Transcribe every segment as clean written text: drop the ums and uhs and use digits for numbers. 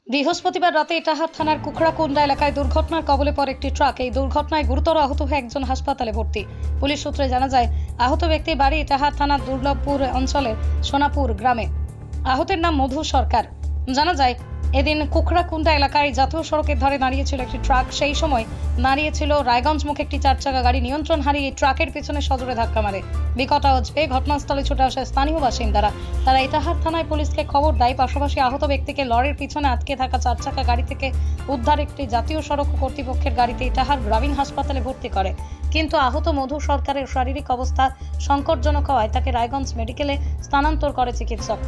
বৃহস্পতিবার রাতে ইটাহার থানার কুকড়াকুন্ডা এলাকায় দুর্ঘটনার কবলে পড়ে একটি ট্রাক। এই দুর্ঘটনায় গুরুতর আহত হয়ে একজন হাসপাতালে ভর্তি। পুলিশ সূত্রে জানা যায়, আহত ব্যক্তির বাড়ি ইটাহার থানার দুর্লভপুর অঞ্চলের সোনাপুর গ্রামে। আহতের নাম মধু সরকার। জানা যায়, এদিন কুকড়াকুন্ডা এলাকায় জাতীয় সড়কের ধারে দাঁড়িয়েছিল একটি ট্রাক। সেই সময় দাঁড়িয়েছিল রায়গঞ্জ মুখে একটি 4 চাকা গাড়ি। নিয়ন্ত্রণ হারিয়ে ট্রাকের পেছনে সজোরে ধাক্কা মারে। বিকট আওয়াজ পেয়ে ঘটনাস্থলে ছুটে আসে স্থানীয় বাসিন্দারা। তারা ইটাহার থানায় পুলিশকে খবর দেয়। পাশাপাশি আহত ব্যক্তিকে লরির পিছনে আটকে থাকা 4 চাকা গাড়ি থেকে উদ্ধার একটি জাতীয় সড়ক কর্তৃপক্ষের গাড়িতে ইটাহার গ্রামীণ হাসপাতালে ভর্তি করে। কিন্তু আহত মধু সরকারের শারীরিক অবস্থা সংকটজনক হওয়ায় তাকে রায়গঞ্জ মেডিকেলে স্থানান্তর করে চিকিৎসক।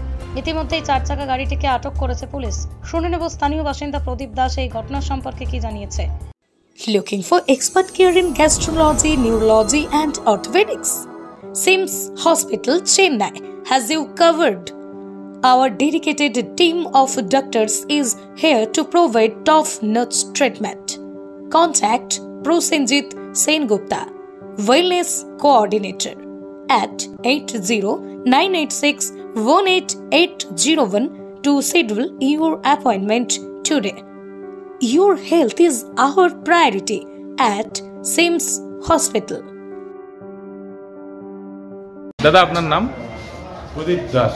ইতিমধ্যেই 4 চাকা গাড়িটিকে আটক করেছে পুলিশ। শুনে নেব স্থানীয় বাসিন্দা প্রদীপ দাস এই ঘটনা সম্পর্কে কি জানিয়েছে। Looking for expert care in gastrology, neurology and orthopedics? SIMS Hospital, Chennai has you covered. Our dedicated team of doctors is here to provide top-notch treatment. Contact Prosenjit Sengupta, Wellness Coordinator at 80-986-18801 to schedule your appointment today. Your health is our priority at SIMS Hospital. দাদা, আপনার নাম? প্রদীপ দাস।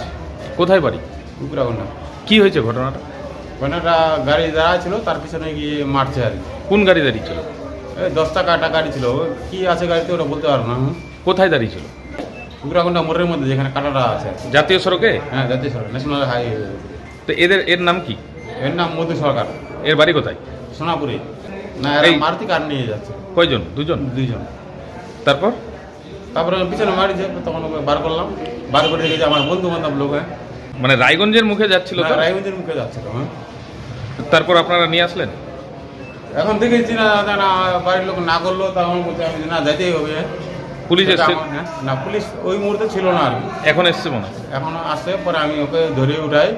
কোথায় বাড়ি? কুকড়াকুন্ডা। কি হয়েছে ঘটনাটা? ঘটনাটা গাড়ি দাঁড়া ছিল, তার পিছনে গিয়ে মারছে আর কি। কোন গাড়ি দাঁড়িয়ে ছিল? 10 টাকা গাড়ি ছিল। কি আছে গাড়িতে ওটা বলতে পারবো না। কোথায় দাঁড়িয়ে ছিল? কুকড়াকুন্ডা মোড়ের মধ্যে, যেখানে কাটাটা আছে। জাতীয় সড়কে? হ্যাঁ, জাতীয় সড়ক, ন্যাশনাল হাইওয়ে। তো এর নাম কি? এর নাম মধু সরকার। এর বাড়ি কোথায়? সোনাপুরে। না, মারুতি কার নিয়ে যাচ্ছে। কয়জন? দুজন। তারপরে পিছনে মারিছে, তখন ওকে বার করলাম। বার করে দেখেছি আমার বন্ধু বান্ধব লোক। মানে রায়গঞ্জের মুখে যাচ্ছিল তো? রায়গঞ্জের মুখে যাচ্ছিল। তারপর আপনারা নিয়ে আসলেন? এখন দেখেছি না, বাড়ির লোক না করলো, তখন বলছে আমি না যেতেই হবে। পুলিশ এসছে? না, পুলিশ ওই মুহূর্তে ছিল না আর কি। এখন এসছে মনে হয়? এখন আসছে, পরে আমি ওকে ধরে উঠাই।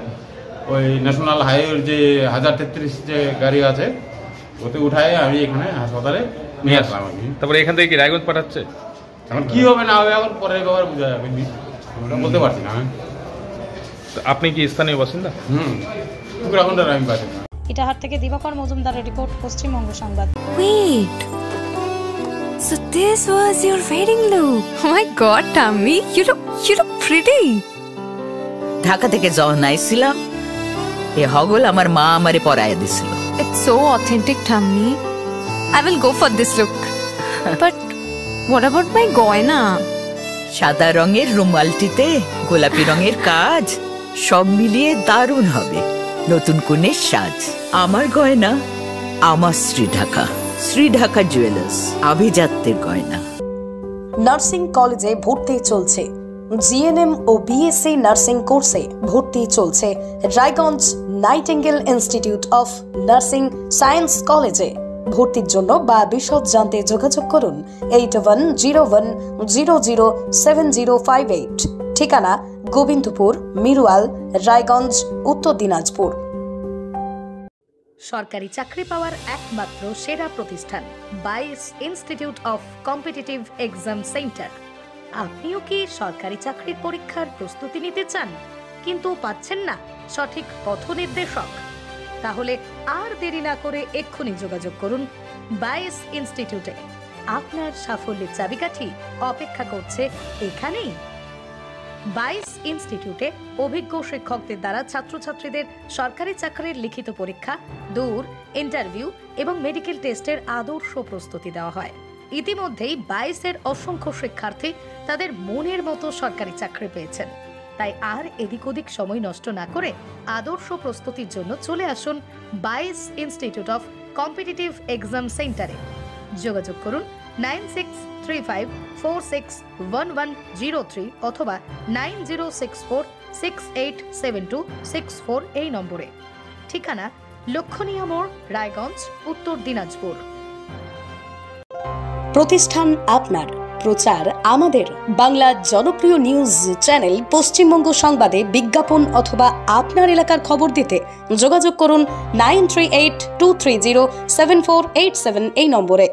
ওই ন্যাশনাল হাইওয়ের যে 1033 যে গাড়ি আছে, ওতে উঠাই আমি এখানে হাসপাতালে নিয়ে আসলাম। আমি তারপরে এখান থেকে কি রায়গঞ্জ পাঠাচ্ছে? এখন কি হবে না হবে, এখন পরের ব্যাপার বোঝা যাবে, আমরা বলতে পারছি না। আপনি কি স্থানীয় বাসিন্দা? কুকড়াকুন্ডার আমি বাসিন্দা। ইটাহার থেকে দিবাকর মজুমদারের রিপোর্ট, পশ্চিমবঙ্গ সংবাদ। Wait. So this was your wedding look. Oh my god, Tammy, you look pretty. Dhaka থেকে যখন আইছিলাম, এ হগল আমার মা আমারে পরাইয়া দিছিল। It's so authentic, Tammy. I will go for this look. But what about my goina? সাদা রঙের রুমালটিতে গোলাপি রঙের কাজ, সব মিলিয়ে দারুণ হবে নতুন কনের সাজ। আমার গয়না আমার শ্রী ঢাকা জুয়েলার্স, আভিজাত্যের গয়না। নার্সিং কলেজে ভর্তি চলছে। জিএনএম ও বিএসসি নার্সিং কোর্সে ভর্তি চলছে Raiganj nightingale institute of nursing science কলেজে। ভর্তির জন্য বা বিশদ জানতে যোগাযোগ করুন 8101007058। ঠিকানা গোবিন্দপুর, মিরুয়াল, রায়গঞ্জ, উত্তর দিনাজপুর। সরকারি চাকরি পাওয়ার একমাত্র সেরা প্রতিষ্ঠান 22 institute of competitive exam centre. আপনিও কি সরকারি চাকরির পরীক্ষার প্রস্তুতি নিতে চান, কিন্তু পাচ্ছেন না সঠিক পথ নির্দেশক? তাহলে আর দেরি না করে এক্ষুনি যোগাযোগ করুন 22 ইনস্টিটিউটে। আপনার সাফল্যের চাবিকাঠি অপেক্ষা করছে এখানেই। 22 ইনস্টিটিউটে অভিজ্ঞ শিক্ষকদের দ্বারা ছাত্রছাত্রীদের সরকারি চাকরির লিখিত পরীক্ষা, দূর ইন্টারভিউ এবং মেডিকেল টেস্টের আদর্শ প্রস্তুতি দেওয়া হয়। ইতিমধ্যেই 22-এর অসংখ্য শিক্ষার্থী তাদের মনের মতো সরকারি চাকরি পেয়েছেন। তাই আর এদিক ওদিক সময় নষ্ট না করে আদর্শ প্রস্তুতির জন্য চলে আসুন 22 ইনস্টিটিউট অফ কম্পিটিটিভ এক্সাম সেন্টারে। যোগাযোগ করুন 9635461103 অথবা 9064687264 এই নম্বরে। ঠিকানা লক্ষণীয় মোড়, রায়গঞ্জ, উত্তর দিনাজপুর। প্রতিষ্ঠান আপনার, প্রচার আমাদের। বাংলা জনপ্রিয় নিউজ চ্যানেল পশ্চিমবঙ্গ সংবাদে বিজ্ঞাপন অথবা আপনার এলাকার খবর দিতে যোগাযোগ করুন 9382307487 এই নম্বরে।